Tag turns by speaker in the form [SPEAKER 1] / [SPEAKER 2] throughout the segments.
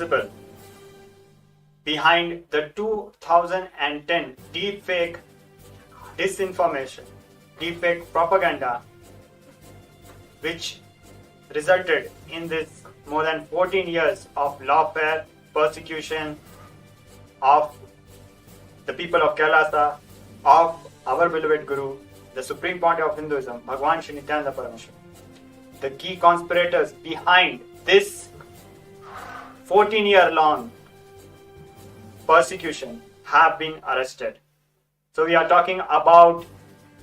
[SPEAKER 1] responsible behind the 2010 deepfake disinformation, deepfake propaganda, which resulted in this more than 14 years of lawfare, persecution of the people of Kailasa, of our beloved Guru, the Supreme Pontiff of Hinduism, Bhagwan Shri Nityananda Parameshwar. The key conspirators behind this 14-year-long persecution have been arrested. So we are talking about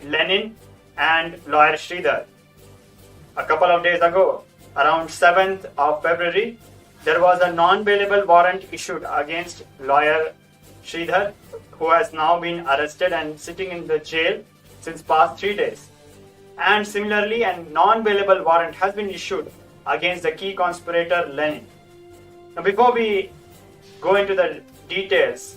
[SPEAKER 1] Lenin and lawyer Sridhar. A couple of days ago, around 7th of February, there was a non-bailable warrant issued against lawyer Sridhar, who has now been arrested and sitting in the jail since past 3 days. And similarly, a non-bailable warrant has been issued against the key conspirator Lenin. Now, before we go into the details,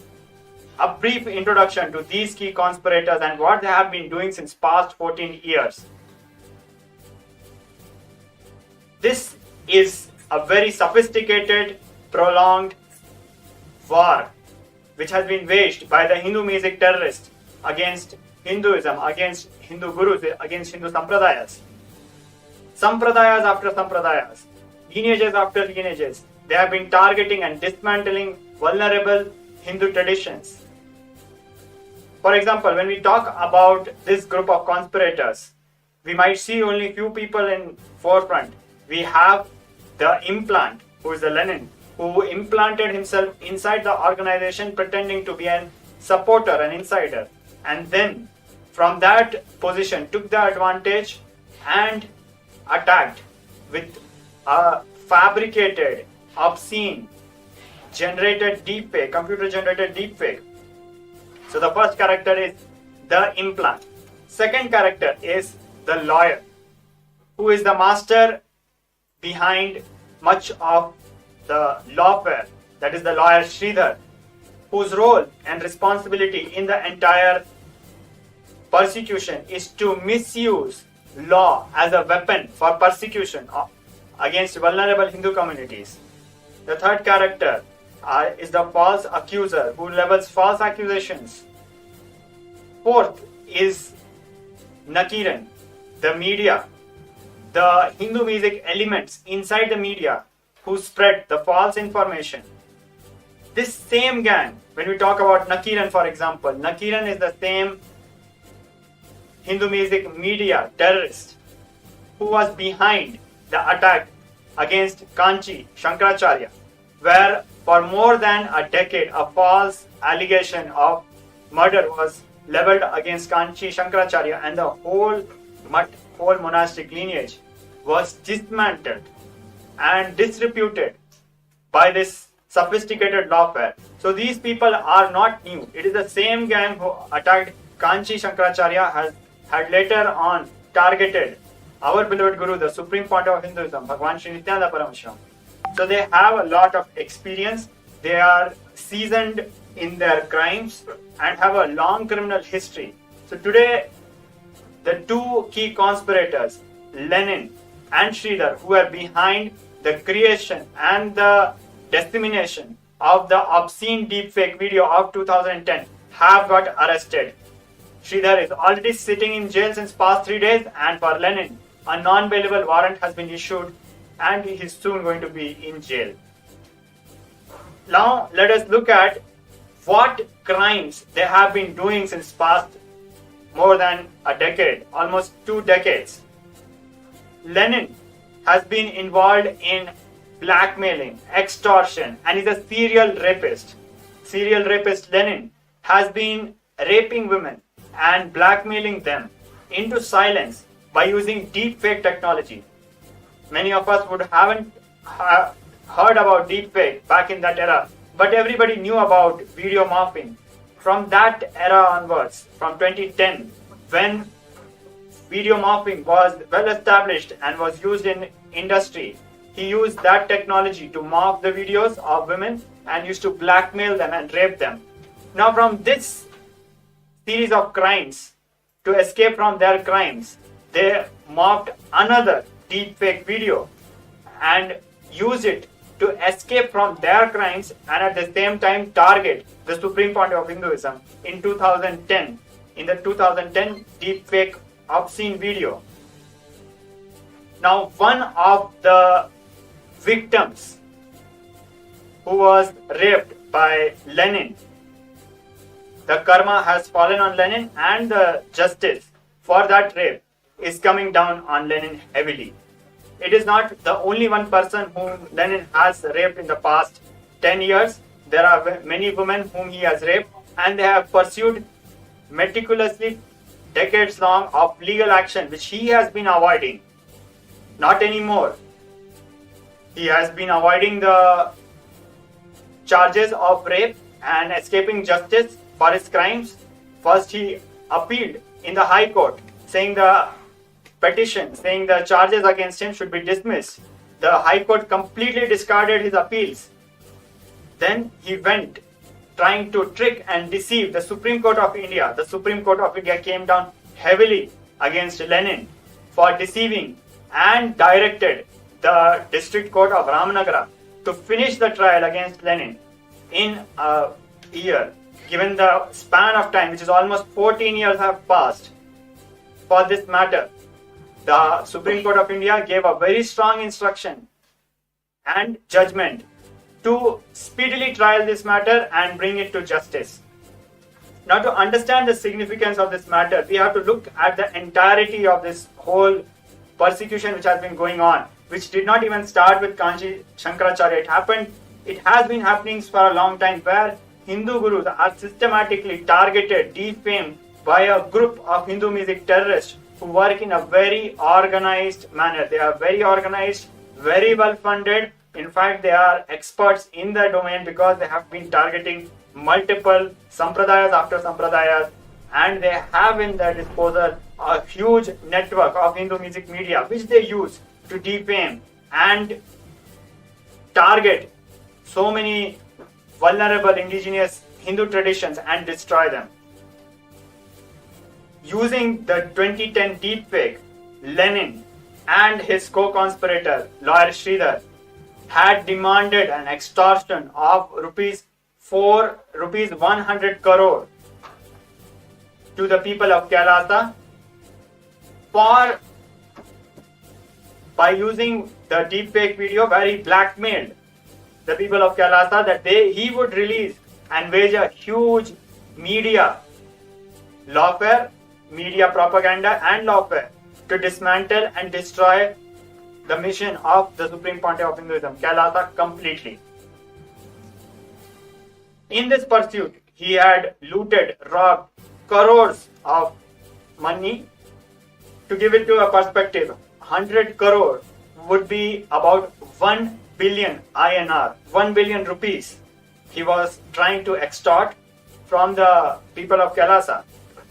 [SPEAKER 1] a brief introduction to these key conspirators and what they have been doing since past 14 years. This is a very sophisticated, prolonged war which has been waged by the Hindu music terrorists against Hinduism, against Hindu gurus, against Hindu sampradayas. Sampradayas after sampradayas, lineages after lineages, they have been targeting and dismantling vulnerable Hindu traditions. For example, when we talk about this group of conspirators, we might see only few people in forefront. We have the implant, who is the Lenin, who implanted himself inside the organization pretending to be a supporter, an insider, and then from that position took the advantage and attacked with a fabricated, obscene, generated deepfake, computer generated deepfake. So the first character is the implant. Second character is the lawyer, who is the master behind much of the lawfare, that is the lawyer Sridhar, whose role and responsibility in the entire persecution is to misuse law as a weapon for persecution against vulnerable Hindu communities. The third character is the false accuser, who levels false accusations. Fourth is Nakiran, the media, the Hindu music elements inside the media who spread the false information. This same gang, when we talk about Nakiran, for example, Nakiran is the same Hindu music media terrorist who was behind the attack against Kanchi Shankaracharya, where for more than a decade a false allegation of murder was leveled against Kanchi Shankaracharya, and the whole monastic lineage was dismantled and disreputed by this sophisticated lawfare. So these people are not new. It is the same gang who attacked Kanchi Shankaracharya had later on targeted our beloved Guru, the Supreme Pontiff of Hinduism, Bhagwan Shri Nityananda Parameshwar. So they have a lot of experience. They are seasoned in their crimes and have a long criminal history. So today, the two key conspirators, Lenin and Sridhar, who are behind the creation and the dissemination of the obscene deepfake video of 2010, have got arrested. Sridhar is already sitting in jail since past 3 days, and for Lenin, a non-bailable warrant has been issued and he is soon going to be in jail. Now let us look at what crimes they have been doing since past more than a decade, almost 2 decades. Lenin has been involved in blackmailing, extortion, and is a serial rapist. Serial rapist Lenin has been raping women and blackmailing them into silence by using deepfake technology. Many of us would haven't heard about deepfake back in that era, but everybody knew about video morphing. From that era onwards, from 2010, when video morphing was well established and was used in industry, he used that technology to morph the videos of women and used to blackmail them and rape them. Now from this series of crimes, to escape from their crimes, they morphed another deepfake video and used it to escape from their crimes and at the same time target the Supreme Pontiff of Hinduism in 2010, in the 2010 Deepfake obscene video. Now, one of the victims who was raped by Lenin, the karma has fallen on Lenin, and the justice for that rape is coming down on Lenin heavily. It is not the only one person whom Lenin has raped in the past 10 years. There are many women whom he has raped, and they have pursued meticulously decades long of legal action which he has been avoiding. Not anymore. He has been avoiding the charges of rape and escaping justice for his crimes. First he appealed in the High Court saying the petition, saying the charges against him should be dismissed. The High Court completely discarded his appeals. Then he went trying to trick and deceive the Supreme Court of India. The Supreme Court of India came down heavily against Lenin for deceiving and directed the District Court of Ramanagara to finish the trial against Lenin in a year. Given the span of time, which is almost 14 years have passed for this matter, the Supreme Court of India gave a very strong instruction and judgment to speedily trial this matter and bring it to justice. Now, to understand the significance of this matter, we have to look at the entirety of this whole persecution which has been going on, which did not even start with Kanchi Shankaracharya. It has been happening for a long time, where Hindu gurus are systematically targeted, defamed by a group of Hindu music terrorists who work in a very organized manner. They are very organized, very well funded. In fact, they are experts in their domain because they have been targeting multiple sampradayas after sampradayas, and they have in their disposal a huge network of Hindu music media which they use to defame and target so many vulnerable indigenous Hindu traditions and destroy them. Using the 2010 deepfake, Lenin and his co-conspirator, lawyer Sridhar, had demanded an extortion of rupees 100 crore to the people of Kailasa by using the deepfake video, where he blackmailed the people of Kailasa that he would release and wage a huge media lawfare, media propaganda and lawfare to dismantle and destroy the mission of the Supreme Pontiff of Hinduism, Kailasa, completely. In this pursuit, he had looted, robbed crores of money. To give it to a perspective, 100 crore would be about 1 billion INR, 1 billion rupees. He was trying to extort from the people of Kailasa.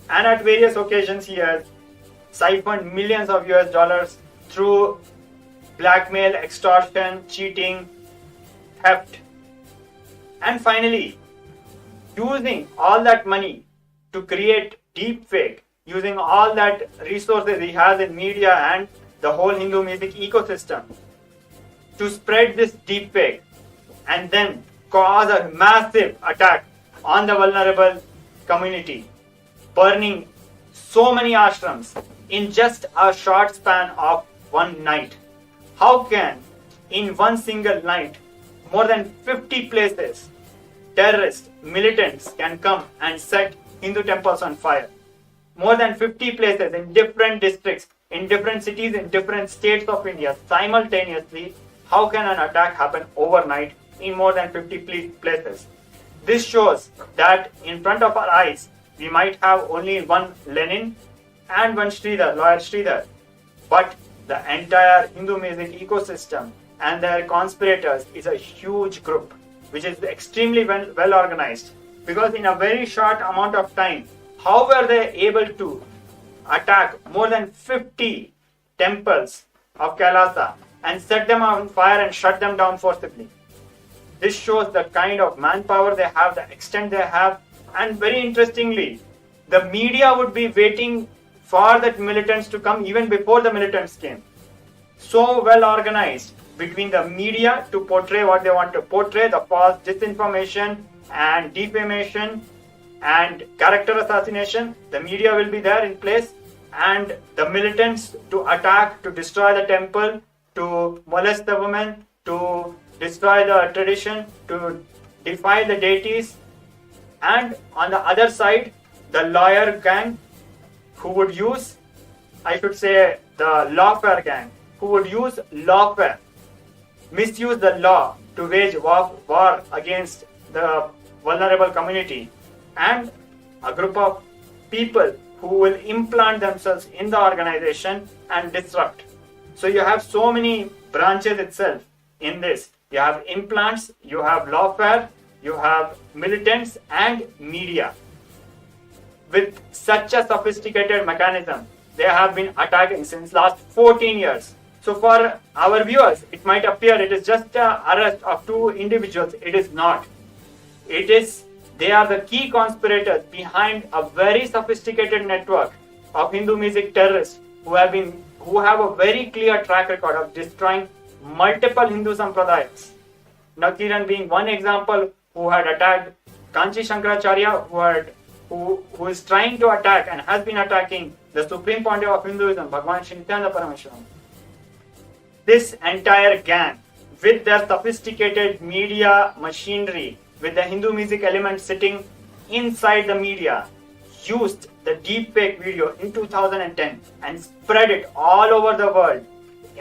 [SPEAKER 1] And at various occasions, he has siphoned millions of US dollars through blackmail, extortion, cheating, theft. And finally, using all that money to create deepfake, using all that resources he has in media and the whole Hindu music ecosystem to spread this deepfake and then cause a massive attack on the vulnerable community, burning so many ashrams in just a short span of one night. How can, in one single night, more than 50 places, terrorists, militants can come and set Hindu temples on fire? More than 50 places in different districts, in different cities, in different states of India simultaneously. How can an attack happen overnight in more than 50 places? This shows that in front of our eyes, we might have only one Lenin and one Sridhar, lawyer Sridhar, but the entire Hindu music ecosystem and their conspirators is a huge group which is extremely well organized, because in a very short amount of time, how were they able to attack more than 50 temples of Kailasa and set them on fire and shut them down forcibly? This shows the kind of manpower they have, the extent they have, and very interestingly, the media would be waiting for the militants to come even before the militants came. So well organized between the media to portray what they want to portray, the false disinformation and defamation and character assassination. The media will be there in place, and the militants to attack, to destroy the temple, to molest the women, to destroy the tradition, to defy the deities. And on the other side, the lawyer gang who would use, I should say, the lawfare gang, who would use lawfare, misuse the law to wage war against the vulnerable community, and a group of people who will implant themselves in the organization and disrupt. So you have so many branches itself in this. You have implants, you have lawfare, you have militants and media. With such a sophisticated mechanism, they have been attacking since last 14 years. So for our viewers, it might appear it is just an arrest of two individuals. It is not. They are the key conspirators behind a very sophisticated network of Hindu music terrorists who have a very clear track record of destroying multiple Hindu sampradayas. Nakiran being one example, who had attacked Kanchi Shankaracharya, who is trying to attack and has been attacking the Supreme Pontiff of Hinduism, Bhagwan Shri Nityananda Parameshwaran. This entire gang, with their sophisticated media machinery, with the Hindu music element sitting inside the media, used the deepfake video in 2010 and spread it all over the world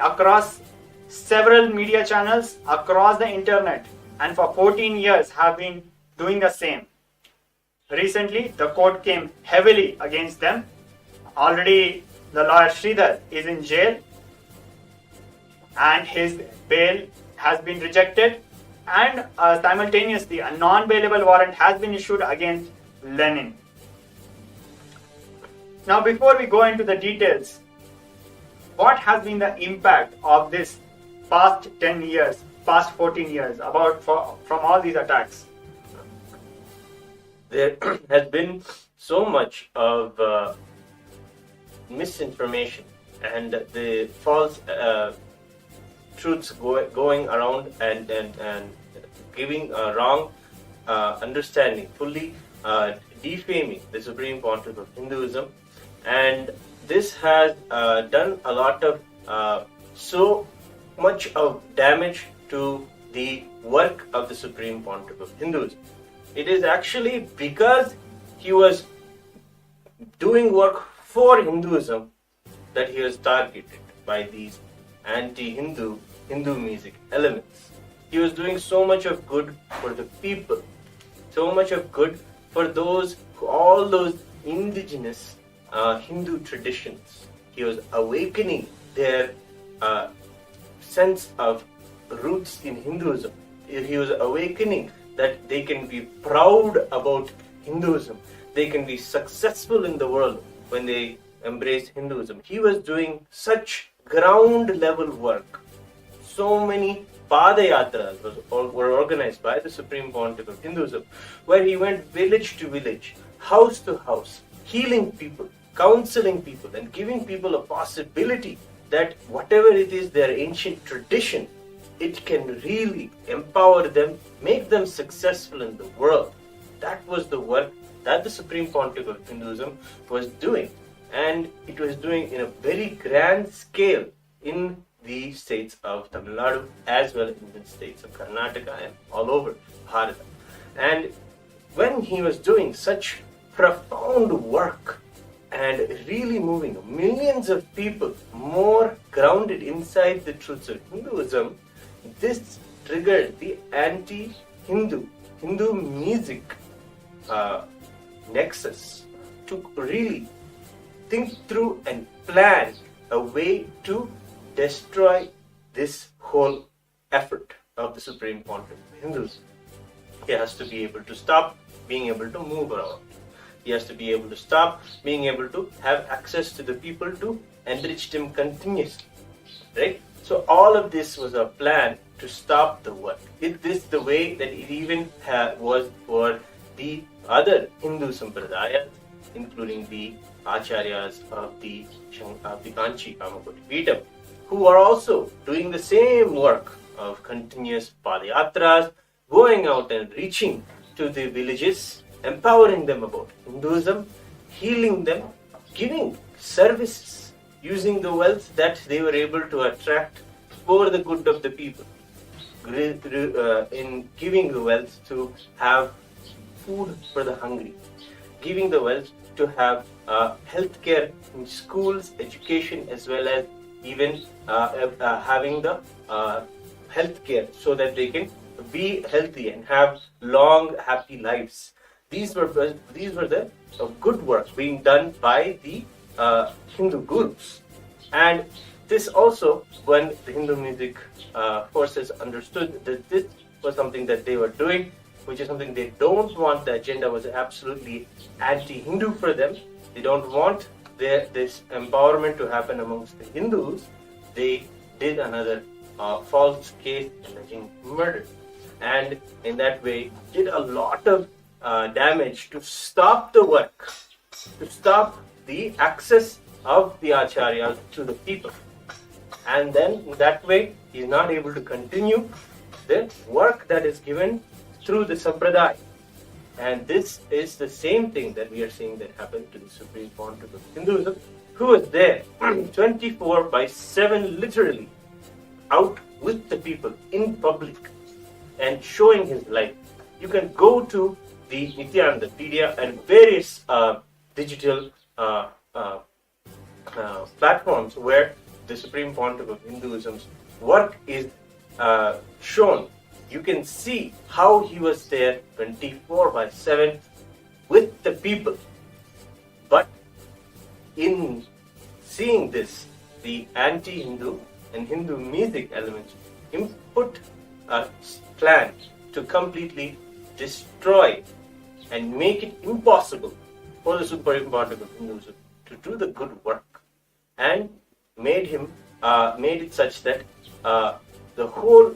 [SPEAKER 1] across several media channels across the internet, and for 14 years have been doing the same. Recently, the court came heavily against them. Already, the lawyer Sridhar is in jail and his bail has been rejected, and simultaneously a non-bailable warrant has been issued against Lenin. Now, before we go into the details, what has been the impact of this past 10 years, past 14 years from all these attacks?
[SPEAKER 2] There has been so much of misinformation and the false truths going around and giving a wrong understanding, fully defaming the Supreme Pontiff of Hinduism. And this has done a lot of so much of damage to the work of the Supreme Pontiff of Hinduism. It is actually because he was doing work for Hinduism that he was targeted by these anti-Hindu music elements. He was doing so much of good for the people, so much of good for all those indigenous Hindu traditions. He was awakening their sense of roots in Hinduism. He was awakening that they can be proud about Hinduism. They can be successful in the world when they embrace Hinduism. He was doing such ground level work. So many Padayatras were organized by the Supreme Pontiff of Hinduism, where he went village to village, house to house, healing people, counseling people, and giving people a possibility that whatever it is, their ancient tradition, it can really empower them, make them successful in the world. That was the work that the Supreme Pontiff of Hinduism was doing. And it was doing in a very grand scale in the states of Tamil Nadu as well as in the states of Karnataka and all over Bharata. And when he was doing such profound work and really moving millions of people more grounded inside the truths of Hinduism, this triggered the anti-Hindu music nexus to really think through and plan a way to destroy this whole effort of the Supreme Pontiff of Hinduism. He has to be able to stop being able to move around. He has to be able to stop being able to have access to the people to enrich them continuously. Right? So all of this was a plan to stop the work. Is this the way that it even was for the other Hindu sampradayas, including the Acharyas of the Kanchi Kamakoti Peetham, who are also doing the same work of continuous padayatras, going out and reaching to the villages, empowering them about Hinduism, healing them, giving services, using the wealth that they were able to attract for the good of the people, in giving the wealth to have food for the hungry, giving the wealth to have healthcare in schools, education, as well as even having the healthcare so that they can be healthy and have long, happy lives. These were the good work being done by the Hindu gurus. And this also, when the Hindu music forces understood that this was something that they were doing, which is something they don't want, the agenda was absolutely anti-Hindu for them. They don't want this empowerment to happen amongst the Hindus. They did another false case alleging murder. And in that way, did a lot of damage to stop the work, to stop the access of the acharyas to the people. And then that way, he is not able to continue the work that is given through the sampradaya. And this is the same thing that we are seeing that happened to the Supreme Pontiff of Hinduism, who was there 24/7, literally, out with the people in public and showing his life. You can go to the Nityanandapedia and various digital platforms where the Supreme Pontiff of Hinduism's work is shown. You can see how he was there 24/7 with the people. But in seeing this, the anti-Hindu and Hindu music elements put a plan to completely destroy and make it impossible for the Supreme Pontiff of Hinduism to do the good work, and made it such that the whole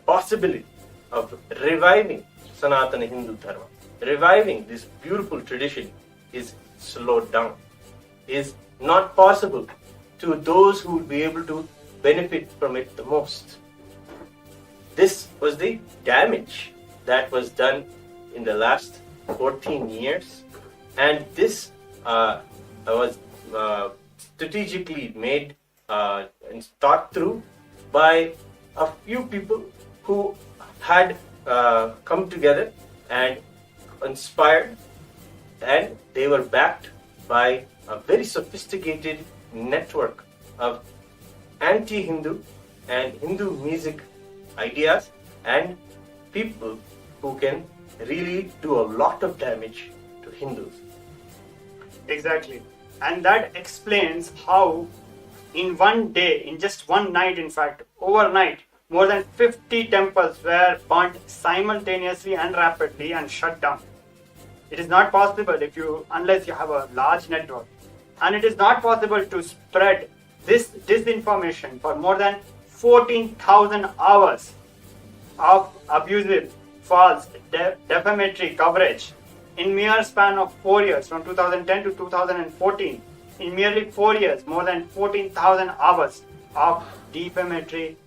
[SPEAKER 2] possibility of reviving Sanatana Hindu Dharma, reviving this beautiful tradition, is slowed down, is not possible to those who will be able to benefit from it the most. This was the damage that was done in the last 14 years, and this was strategically made and thought through by a few people who had come together and inspired, and they were backed by a very sophisticated network of anti-Hindu and Hindu music ideas and people who can really do a lot of damage to Hindus.
[SPEAKER 1] Exactly. And that explains how in one day, in just one night, in fact, overnight, more than 50 temples were burnt simultaneously and rapidly and shut down. It is not possible unless you have a large network. And it is not possible to spread this disinformation for more than 14,000 hours of abusive, false, defamatory coverage in mere span of 4 years, from 2010 to 2014. In merely 4 years, more than 14,000 hours of defamatory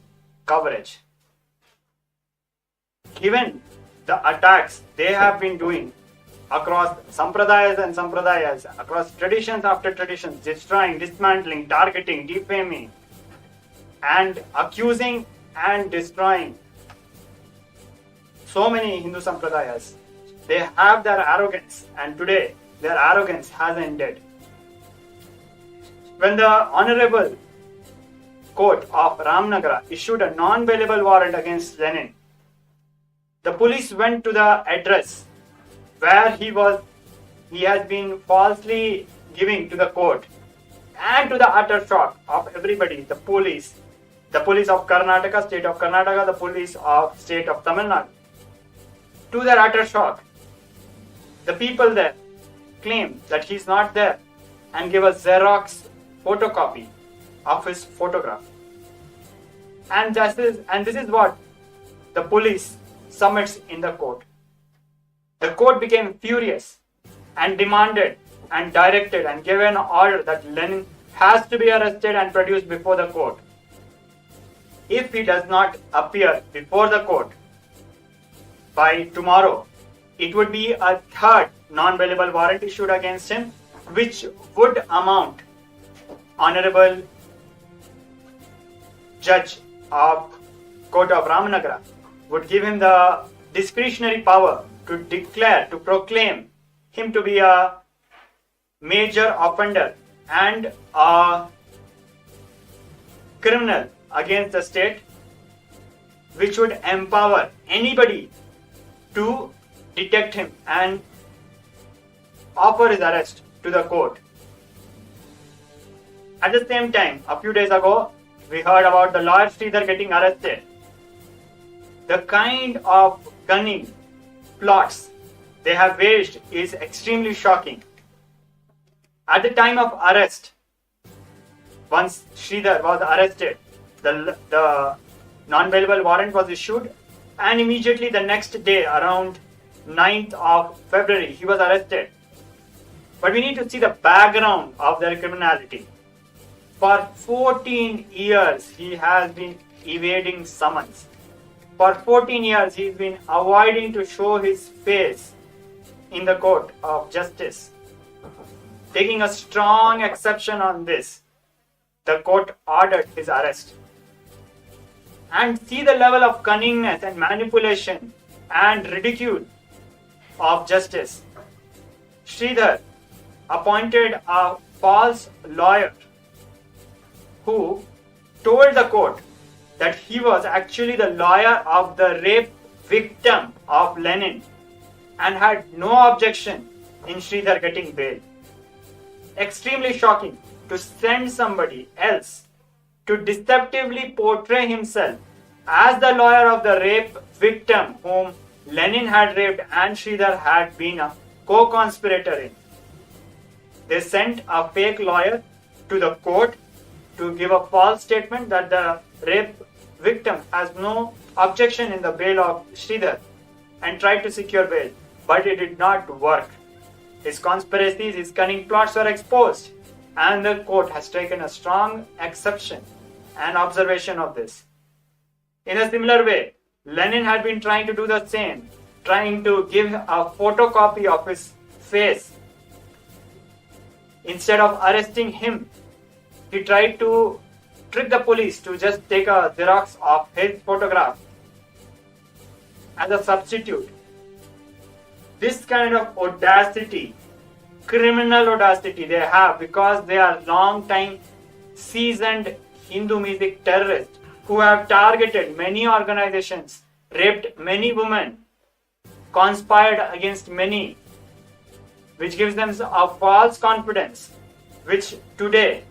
[SPEAKER 1] coverage. Given the attacks they have been doing across sampradayas, across traditions after traditions, destroying, dismantling, targeting, defaming, and accusing and destroying so many Hindu sampradayas, they have their arrogance, and today their arrogance has ended. When the Honorable Court of Ramanagara issued a non-bailable warrant against Lenin, the police went to the address where he has been falsely giving to the court, and to the utter shock of everybody, the police of Karnataka, state of Karnataka, the police of state of Tamil Nadu, to their utter shock, the people there claim that he's not there and give a Xerox photocopy of his photograph. And this is what the police submits in the court. The court became furious and demanded and directed and gave an order that Lenin has to be arrested and produced before the court. If he does not appear before the court by tomorrow, it would be a third non-bailable warrant issued against him, which would amount Honorable Judge of Court of Ramanagara would give him the discretionary power to declare, to proclaim him to be a major offender and a criminal against the state, which would empower anybody to detect him and offer his arrest to the court. At the same time, a few days ago, we heard about the lawyer Sridhar getting arrested. The kind of cunning plots they have waged is extremely shocking. At the time of arrest, once Sridhar was arrested, the non-bailable warrant was issued, and immediately the next day, around 9th of February, he was arrested. But we need to see the background of their criminality. For 14 years, he has been evading summons. For 14 years, he's been avoiding to show his face in the court of justice. Taking a strong exception on this, the court ordered his arrest. And see the level of cunningness and manipulation and ridicule of justice. Sridhar appointed a false lawyer who told the court that he was actually the lawyer of the rape victim of Lenin and had no objection in Sridhar getting bail. Extremely shocking to send somebody else to deceptively portray himself as the lawyer of the rape victim whom Lenin had raped and Sridhar had been a co-conspirator in. They sent a fake lawyer to the court to give a false statement that the rape victim has no objection in the bail of Sridhar and tried to secure bail, but it did not work. His conspiracies, his cunning plots were exposed, and the court has taken a strong exception and observation of this. In a similar way, Lenin had been trying to do the same, trying to give a photocopy of his face. Instead of arresting him, he tried to trick the police to just take a Xerox of his photograph as a substitute. This kind of audacity, criminal audacity they have because they are long-time seasoned Hindu music terrorists who have targeted many organizations, raped many women, conspired against many, which gives them a false confidence, which today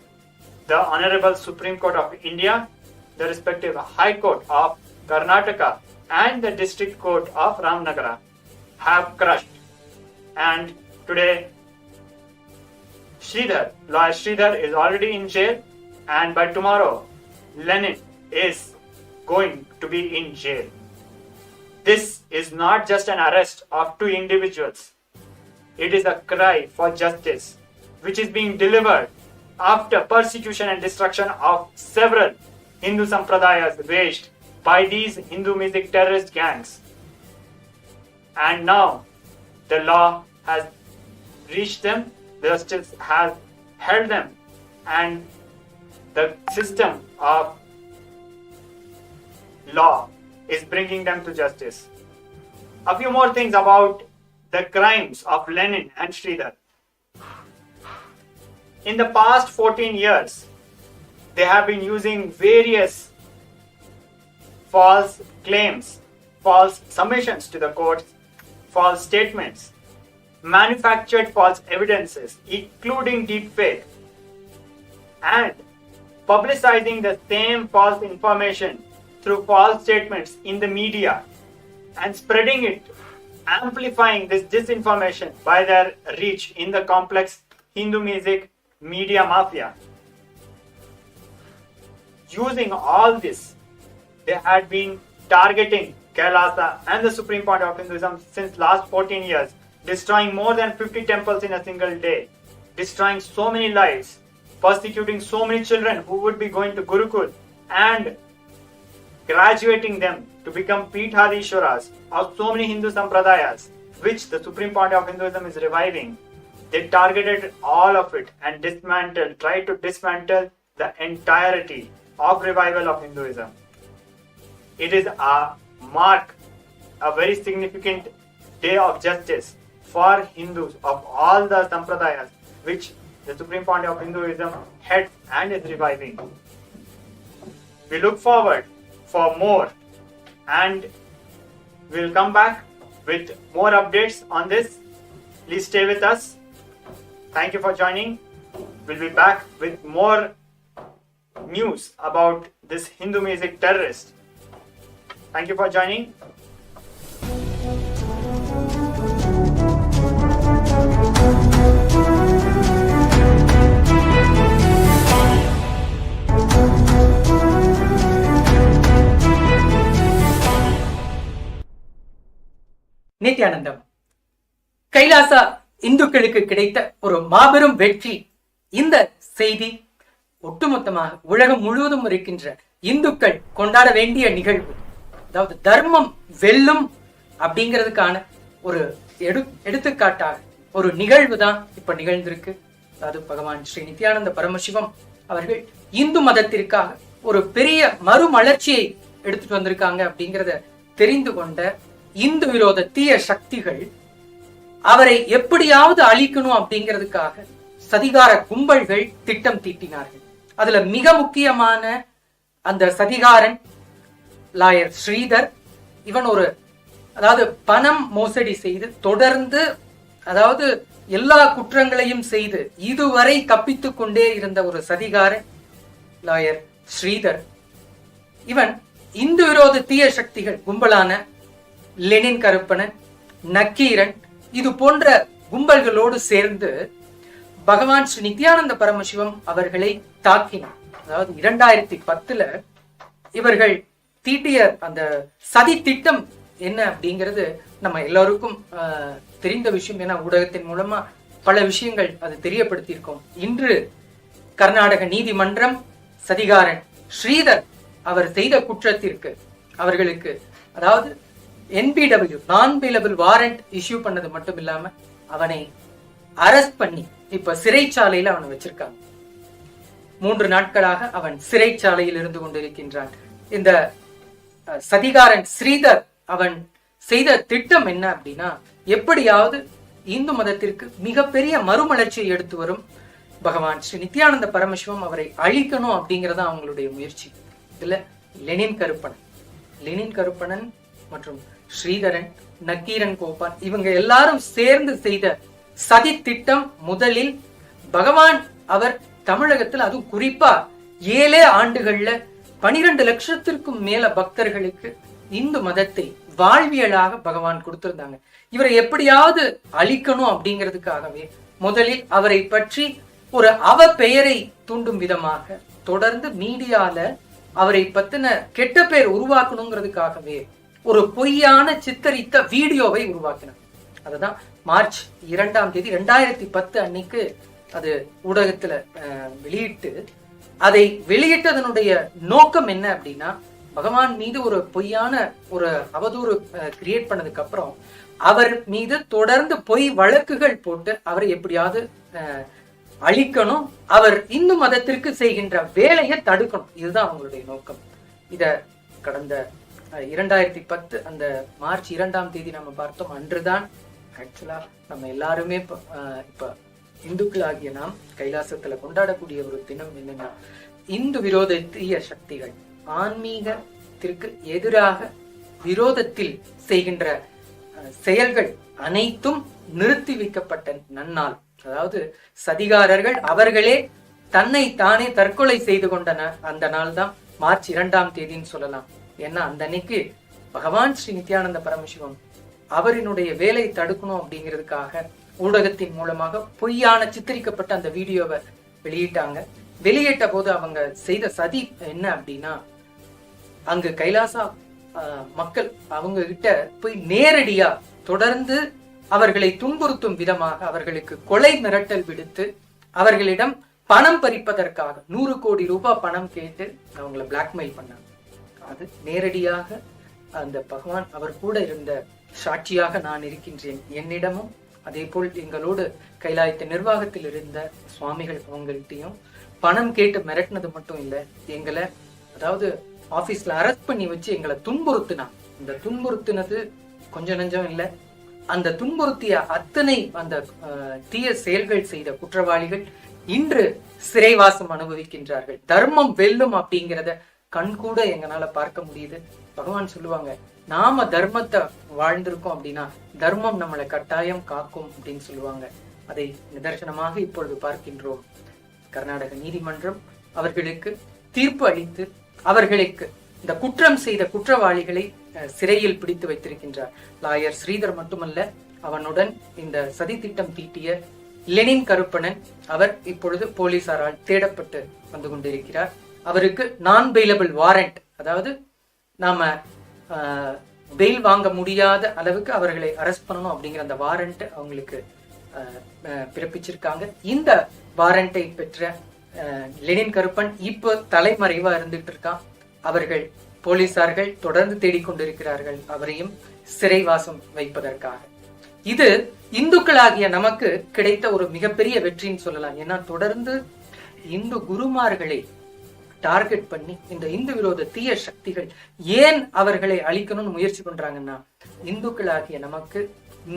[SPEAKER 1] the Honorable Supreme Court of India, the respective High Court of Karnataka and the District Court of Ramanagara have crushed. And today, lawyer Sridhar is already in jail, and by tomorrow, Lenin is going to be in jail. This is not just an arrest of two individuals. It is a cry for justice, which is being delivered after persecution and destruction of several Hindu sampradayas waged by these Hindu music terrorist gangs. And now the law has reached them, justice has held them, and the system of law is bringing them to justice. A few more things about the crimes of Lenin and Sridhar. In the past 14 years, they have been using various false claims, false submissions to the courts, false statements, manufactured false evidences, including deepfake, and publicizing the same false information through false statements in the media and spreading it, amplifying this disinformation by their reach in the complex Hindu music media mafia. Using all this, they had been targeting Kailasa and the supreme point of Hinduism since last 14 years, destroying more than 50 temples in a single day, destroying so many lives, persecuting so many children who would be going to Gurukul and graduating them to become Peethadishwaras of so many Hindu Sampradayas, which the Supreme Party of Hinduism is reviving. They targeted all of it and tried to dismantle the entirety of revival of Hinduism. It is a mark, a very significant day of justice for Hindus of all the Sampradayas, which the Supreme Party of Hinduism heads and is reviving. We look forward for more, and we'll come back with more updates on this. Please stay with us. Thank you for joining. We'll be back with more news about this Hindu music terrorist. Thank you for joining.
[SPEAKER 3] Nithyanandam. Kailasa இந்துக்களுக்கு கிடைத்த ஒரு மாபெரும் வெற்றி. இந்த செய்தி ஒட்டுமொத்தமாக உலகம் முழுவதும் இருக்கின்ற இந்துக்கள் கொண்டாட வேண்டிய நிகழ்வு. அதாவது தர்மம் வெல்லும் அப்படிங்கிறதுக்கான ஒரு எடுத்துக்காட்டாக ஒரு நிகழ்வு தான் இப்ப நிகழ்ந்திருக்கு. அதாவது பகவான் ஸ்ரீ நித்யானந்த பரமசிவம் அவர்கள் இந்து மதத்திற்காக ஒரு பெரிய மறுமலர்ச்சியை எடுத்துட்டு வந்திருக்காங்க அப்படிங்கிறத தெரிந்து கொண்ட இந்து விரோத தீய சக்திகள் அவரை எப்படியாவது அழிக்கணும் அப்படிங்கிறதுக்காக சதிகார கும்பல்கள் திட்டம் தீட்டினார்கள். அதுல மிக முக்கியமான அந்த சதிகாரன் லாயர் ஸ்ரீதர். இவன் அதாவது பணம் மோசடி செய்து தொடர்ந்து அதாவது எல்லா குற்றங்களையும் செய்து இதுவரை தப்பித்துக் கொண்டே இருந்த ஒரு சதிகாரன் லாயர் ஸ்ரீதர். இவன் இந்து விரோத தீய சக்திகள் கும்பலான லெனின் கருப்பனன், நக்கீரன் இது போன்ற கும்பல்களோடு சேர்ந்து பகவான் ஸ்ரீ நித்யானந்த பரமசிவம் அவர்களை தாக்கினார். அதாவது 2010 இவர்கள் தீட்டிய அந்த சதி திட்டம் என்ன அப்படிங்கிறது நம்ம எல்லாருக்கும் தெரிந்த விஷயம். ஏன்னா ஊடகத்தின் மூலமா பல விஷயங்கள் அது தெரியப்படுத்தியிருக்கோம். இன்று கர்நாடக நீதிமன்றம் சதிகாரன் ஸ்ரீதர் அவர் செய்த குற்றத்திற்கு அவர்களுக்கு அதாவது NBW நான்-பெயிலபிள் வாரண்ட் இஷ்யூ பண்ணது மட்டும் இல்லாம அவனை அரெஸ்ட் பண்ணி இப்ப சிறைச்சாலையில அவனை வச்சிருக்காங்க. 3 நாட்களாக அவன் சிறைச்சாலையில் இருந்து கொண்டிருக்கின்றான். இந்த சதிகாரன் ஸ்ரீதர் அவன் செய்த திட்டம் என்ன அப்படின்னா, எப்படியாவது இந்து மதத்திற்கு மிகப்பெரிய மறுமலர்ச்சியை எடுத்து வரும் பகவான் ஸ்ரீ நித்யானந்த பரமசிவம் அவரை அழிக்கணும் அப்படிங்கறத அவங்களுடைய முயற்சி. இதுல லெனின் கருப்பணன் மற்றும் ஸ்ரீதரன், நக்கீரன் கோபால் இவங்க எல்லாரும் சேர்ந்து செய்த சதி திட்டம். முதலில் பகவான் அவர் தமிழகத்தில் அதுவும் குறிப்பா 7 ஆண்டுகள்ல 12 லட்சத்திற்கும் மேல பக்தர்களுக்கு இந்து மதத்தை வாழ்வியலாக பகவான் கொடுத்திருந்தாங்க. இவரை எப்படியாவது அழிக்கணும் அப்படிங்கிறதுக்காகவே முதலில் அவரை பற்றி ஒரு பெயரை தூண்டும் விதமாக தொடர்ந்து மீடியால அவரை பத்தின கெட்ட பெயர் உருவாக்கணுங்கிறதுக்காகவே ஒரு பொய்யான சித்தரித்த வீடியோவை உருவாக்கினார். அதுதான் மார்ச் 2ஆம் தேதி 2010 அன்னைக்கு அது ஊடகத்துல வெளியிட்டு அதை வெளியிட்டதனுடைய நோக்கம் என்ன அப்படின்னா, பகவான் மீது ஒரு பொய்யான ஒரு அவதூறு கிரியேட் பண்ணதுக்கு அப்புறம் அவர் மீது தொடர்ந்து பொய் வழக்குகள் போட்டு அவரை எப்படியாவது அழிக்கணும், அவர் இந்து மதத்திற்கு செய்கின்ற வேலையை தடுக்கணும். இதுதான் அவங்களுடைய நோக்கம். இத கடந்த 2010 அந்த மார்ச் 2ஆம் தேதி நம்ம பார்த்தோம். அன்றுதான் ஆக்சுவலா நம்ம எல்லாருமே இப்ப இந்துக்கள் ஆகிய நாம் கைலாசத்துல கொண்டாடக்கூடிய ஒரு தினம் என்னன்னா, இந்து விரோத தீய சக்திகள் ஆன்மீகத்திற்கு எதிராக விரோதத்தில் செய்கின்ற செயல்கள் அனைத்தும் நிறுத்தி வைக்கப்பட்ட நன்னாள். அதாவது சதிகாரர்கள் அவர்களே தன்னை தானே தற்கொலை செய்து கொண்டன அந்த நாள் தான் மார்ச் 2ஆம் தேதின்னு சொல்லலாம். ஏன்னா அந்த அன்னைக்கு பகவான் ஸ்ரீ நித்யானந்த பரமசிவம் அவரினுடைய வேலையை தடுக்கணும் அப்படிங்கிறதுக்காக ஊடகத்தின் மூலமாக பொய்யான சித்தரிக்கப்பட்ட அந்த வீடியோவை வெளியிட்டாங்க. வெளியிட்ட போது அவங்க செய்த சதி என்ன அப்படின்னா, அங்கு கைலாசா மக்கள் அவங்க கிட்ட போய் நேரடியா தொடர்ந்து அவர்களை துன்புறுத்தும் விதமாக அவர்களுக்கு கொலை மிரட்டல் விடுத்து அவர்களிடம் பணம் பறிப்பதற்காக 100 கோடி ரூபாய் பணம் கேட்டு அவங்கள பிளாக்மெயில் பண்ணாங்க. அது நேரடியாக அந்த பகவான் அவர் கூட இருந்த சாட்சியாக நான் இருக்கின்றேன், என்னிடமும் அதே போல் எங்களோடு கைலாயத்த நிர்வாகத்தில் இருந்த சுவாமிகள் அவங்கள்ட்டையும் பணம் கேட்டு மிரட்டினது மட்டும் இல்லை, எங்களை அதாவது ஆபீஸ்ல அரெஸ்ட் பண்ணி வச்சு எங்களை துன்புறுத்தினான். இந்த துன்புறுத்தினது கொஞ்சம் நஞ்சம் இல்லை, அந்த துன்புறுத்திய அத்தனை அந்த தீய செயல்கள் செய்த குற்றவாளிகள் இன்று சிறைவாசம் அனுபவிக்கின்றார்கள். தர்மம் வெல்லும் அப்படிங்கிறத கண்கூட எங்களால பார்க்க முடியுது. பகவான் சொல்லுவாங்க, நாம தர்மத்தை வாழ்ந்திருக்கோம் அப்படின்னா தர்மம் நம்மளை கட்டாயம் காக்கும் அப்படின்னு சொல்லுவாங்க. அதை நிதர்சனமாக இப்பொழுது பார்க்கின்றோம். கர்நாடக நீதிமன்றம் அவர்களுக்கு தீர்ப்பு அளித்து அவர்களுக்கு இந்த குற்றம் செய்த குற்றவாளிகளை சிறையில் பிடித்து வைத்திருக்கின்றார். லாயர் ஸ்ரீதர் மட்டுமல்ல, அவனுடன் இந்த சதி திட்டம் தீட்டிய லெனின் கருப்பணன் அவர் இப்பொழுது போலீசாரால் தேடப்பட்டு வந்து கொண்டிருக்கிறார். அவருக்கு நான்-பெயிலபிள் வாரண்ட், அதாவது நாம பெயில் வாங்க முடியாத அளவுக்கு அவர்களை அரெஸ்ட் பண்ணணும் அப்படிங்கிற அந்த வாரண்ட் அவங்களுக்கு பிறப்பிச்சிருக்காங்க. இந்த வாரண்டை பெற்ற லெனின் கருப்பன் இப்போ தலைமறைவா இருந்துட்டு இருக்கான். அவர்கள் போலீசார்கள் தொடர்ந்து தேடிக்கொண்டிருக்கிறார்கள் அவரையும் சிறைவாசம் வைப்பதற்காக. இது இந்துக்களாகிய நமக்கு கிடைத்த ஒரு மிகப்பெரிய வெற்றின்னு சொல்லலாம். ஏன்னா தொடர்ந்து இந்து குருமார்களை டார்கெட் பண்ணி இந்த இந்து விரோத தீய சக்திகள் ஏன் அவர்களை அழிக்கணும்னு முயற்சி பண்றாங்கன்னா, இந்துக்களாகிய நமக்கு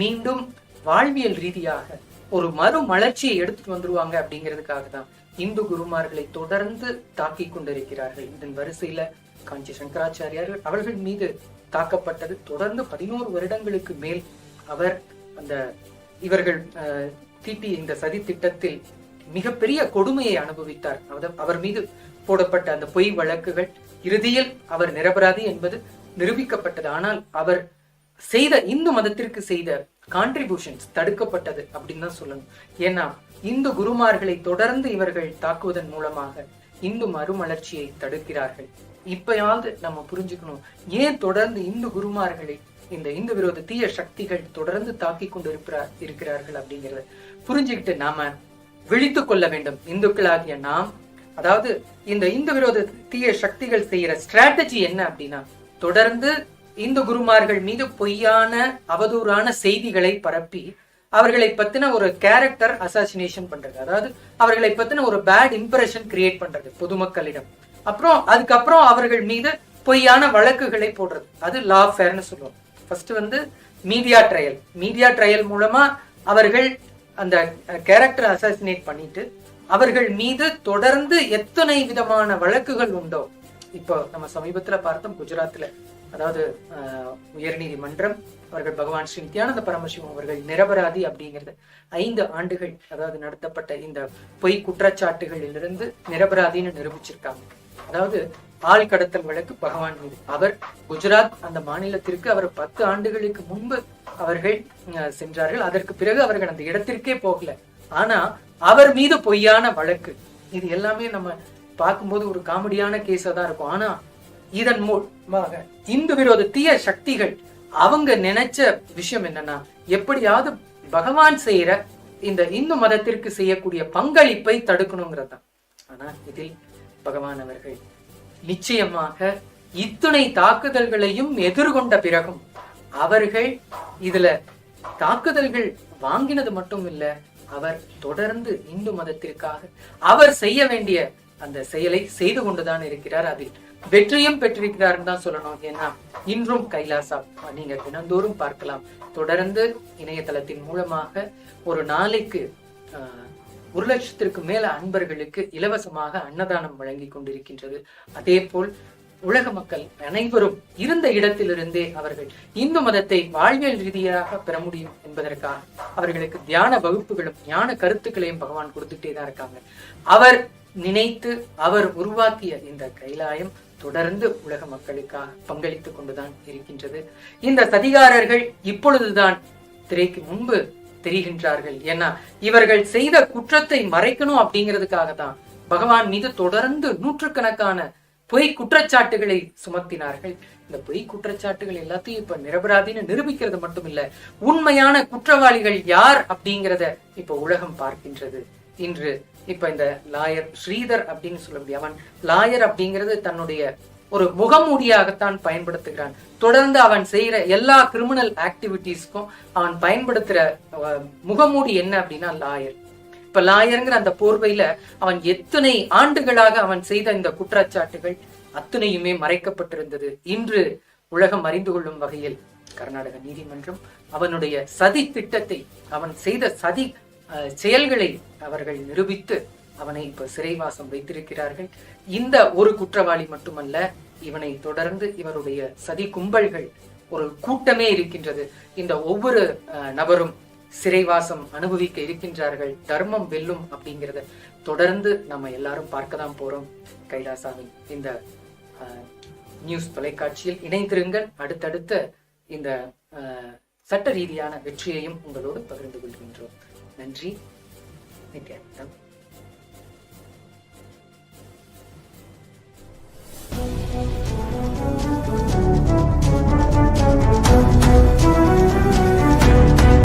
[SPEAKER 3] மீண்டும் வாழ்வியல் ரீதியாக ஒரு மறுமலர்ச்சியை எடுத்துட்டு வந்துருவாங்க அப்படிங்கிறதுக்காக தான் இந்து குருமார்களை தொடர்ந்து தாக்கி கொண்டிருக்கிறார்கள். இதன் வரிசையில காஞ்சி சங்கராச்சாரியார்கள் அவர்கள் மீது தாக்கப்பட்டது தொடர்ந்து 11 வருடங்களுக்கு மேல் அவர் அந்த இவர்கள் தீட்டி இந்த சதி திட்டத்தில் மிகப்பெரிய கொடுமையை அனுபவித்தார். அவர் மீது போடப்பட்ட அந்த பொய் வழக்குகள் இறுதியில் அவர் நிரபராதி என்பது நிரூபிக்கப்பட்டது. ஆனால் அவர் செய்த இந்து மதத்திற்கு செய்த கான்ட்ரிபியூஷன்ஸ் தடுக்கப்பட்டது அப்படின்னு தான் சொல்லணும். ஏன்னா இந்து குருமார்களை தொடர்ந்து இவர்கள் தாக்குவதன் மூலமாக இந்து மறுமலர்ச்சியை தடுக்கிறார்கள். இப்பயாவது நம்ம புரிஞ்சுக்கணும், ஏன் தொடர்ந்து இந்து குருமார்களை இந்த இந்து விரோத தீய சக்திகள் தொடர்ந்து தாக்கி கொண்டு இருக்கிறார்கள் அப்படிங்கிறத புரிஞ்சுக்கிட்டு நாம விழித்து கொள்ள வேண்டும். இந்துக்களாகிய நாம், அதாவது இந்த இந்து விரோத தீய சக்திகள் செய்யற ஸ்ட்ராட்டஜி என்ன அப்படின்னா, தொடர்ந்து இந்து குருமார்கள் மீது பொய்யான அவதூறான செய்திகளை பரப்பி அவர்களை பத்தின ஒரு கேரக்டர் அசாசினேஷன் பண்றது, அதாவது அவர்களை பத்தின ஒரு பேட் இம்ப்ரெஷன் கிரியேட் பண்றது பொதுமக்களிடம். அப்புறம் அதுக்கப்புறம் அவர்கள் மீது பொய்யான வழக்குகளை போடுறது, அது லா ஆஃப் ஃபேர்னு சொல்லுவோம். ஃபர்ஸ்ட் மீடியா ட்ரையல் மூலமா அவர்கள் அந்த கேரக்டர் அசாசினேட் பண்ணிட்டு அவர்கள் மீது தொடர்ந்து எத்தனை விதமான வழக்குகள் உண்டோ. இப்போ நம்ம சமீபத்துல பார்த்தோம் குஜராத்ல, அதாவது உயர்நீதிமன்றம் அவர்கள் பகவான் ஸ்ரீ நித்யானந்த பரமசிவம் அவர்கள் நிரபராதி அப்படிங்கிறது 5 ஆண்டுகள் அதாவது நடத்தப்பட்ட இந்த பொய் குற்றச்சாட்டுகளிலிருந்து நிரபராதின்னு நிரூபிச்சிருக்காங்க. அதாவது ஆள் கடத்தல் வழக்கு பகவான் மீது, அவர் குஜராத் அந்த மாநிலத்திற்கு அவர் 10 ஆண்டுகளுக்கு முன்பு அவர்கள் சென்றார்கள். அதற்கு பிறகு அவர்கள் அந்த இடத்திற்கே போகல. ஆனா அவர் மீது பொய்யான வழக்கு, இது எல்லாமே நம்ம பார்க்கும்போது ஒரு காமெடியான கேஸா தான் இருக்கும். ஆனா இதன் மூலமாக இந்து விரோத தீய சக்திகள் அவங்க நினைச்ச விஷயம் என்னன்னா, எப்படியாவது பகவான் செய்யற இந்த இந்து மதத்திற்கு செய்யக்கூடிய பங்களிப்பை தடுக்கணுங்கிறது தான். ஆனா இதில் பகவான் அவர்கள் நிச்சயமாக இத்துணை தாக்குதல்களையும் எதிர்கொண்ட பிறகும் அவர்கள் இதுல தாக்குதல்கள் வாங்கினது மட்டும் இல்ல, அவர் தொடர்ந்து இந்து மதத்திற்காக அவர் செய்ய வேண்டிய அந்த செயலை செய்து கொண்டுதான் இருக்கிறார். அதில் வெற்றியும் பெற்றிருக்கிறார்னு தான் சொல்லணும். ஏன்னா இன்றும் கைலாசா நீங்க தினந்தோறும் பார்க்கலாம், தொடர்ந்து இணையதளத்தின் மூலமாக ஒரு நாளைக்கு 1,00,000க்கு மேல அன்பர்களுக்கு இலவசமாக அன்னதானம் வழங்கி கொண்டிருக்கின்றது. அதே போல் உலக மக்கள் அனைவரும் இருந்த இடத்திலிருந்தே அவர்கள் இந்து மதத்தை வாழ்வியல் ரீதியாக பெற முடியும் என்பதற்காக அவர்களுக்கு தியான வகுப்புகளும் ஞான கருத்துக்களையும் பகவான் கொடுத்துட்டே தான் இருக்காங்க. அவர் நினைத்து அவர் உருவாக்கிய இந்த கைலாயம் தொடர்ந்து உலக மக்களுக்காக பங்களித்துக் கொண்டுதான் இருக்கின்றது. இந்த சதிகாரர்கள் இப்பொழுதுதான் திரைக்கு முன்பு தெரிகின்றார்கள். ஏன்னா இவர்கள் செய்த குற்றத்தை மறைக்கணும் அப்படிங்கிறதுக்காக தான் பகவான் மீது தொடர்ந்து 100கணக்கான பொய் குற்றச்சாட்டுகளை சுமத்தினார்கள். இந்த பொய் குற்றச்சாட்டுகள் எல்லாத்தையும் இப்ப நிரபராதின்னு நிரூபிக்கிறது மட்டும் இல்ல, உண்மையான குற்றவாளிகள் யார் அப்படிங்கிறத இப்ப உலகம் பார்க்கின்றது. இன்று இப்ப இந்த லாயர் ஸ்ரீதர் அப்படின்னு சொல்ல முடியும். அவன் லாயர் அப்படிங்கிறது தன்னுடைய ஒரு முகமூடியாகத்தான் பயன்படுத்துகிறான். தொடர்ந்து அவன் செய்யற எல்லா கிரிமினல் ஆக்டிவிட்டிஸ்க்கும் அவன் பயன்படுத்துற முகமூடி என்ன அப்படின்னா லாயர். இப்ப லாயருங்கிற அந்த போர்வையில அவன் எத்தனை ஆண்டுகளாக அவன் செய்த இந்த குற்றச்சாட்டுகள் அத்தனையுமே மறைக்கப்பட்டிருந்தது. இன்று உலகம் அறிந்து கொள்ளும் வகையில் கர்நாடக நீதிமன்றம் அவனுடைய சதி திட்டத்தை, அவன் செய்த சதி செயல்களை அவர்கள் நிரூபித்து அவனை இப்ப சிறைவாசம் வைத்திருக்கிறார்கள். இந்த ஒரு குற்றவாளி மட்டுமல்ல, இவனை தொடர்ந்து இவருடைய சதி கும்பல்கள் ஒரு கூட்டமே இருக்கின்றது. இந்த ஒவ்வொரு நபரும் சிறைவாசம் அனுபவிக்க இருக்கின்றார்கள். தர்மம் வெல்லும் அப்படிங்கிறத தொடர்ந்து நம்ம எல்லாரும் பார்க்கதான் போறோம். கைலாசாவின் இந்த நியூஸ் தொலைக்காட்சியில் இணைந்திருங்கள். அடுத்தடுத்த இந்த சட்ட ரீதியான வெற்றியையும் உங்களோடு பகிர்ந்து கொள்கின்றோம். நன்றி. நித்யானந்தம்.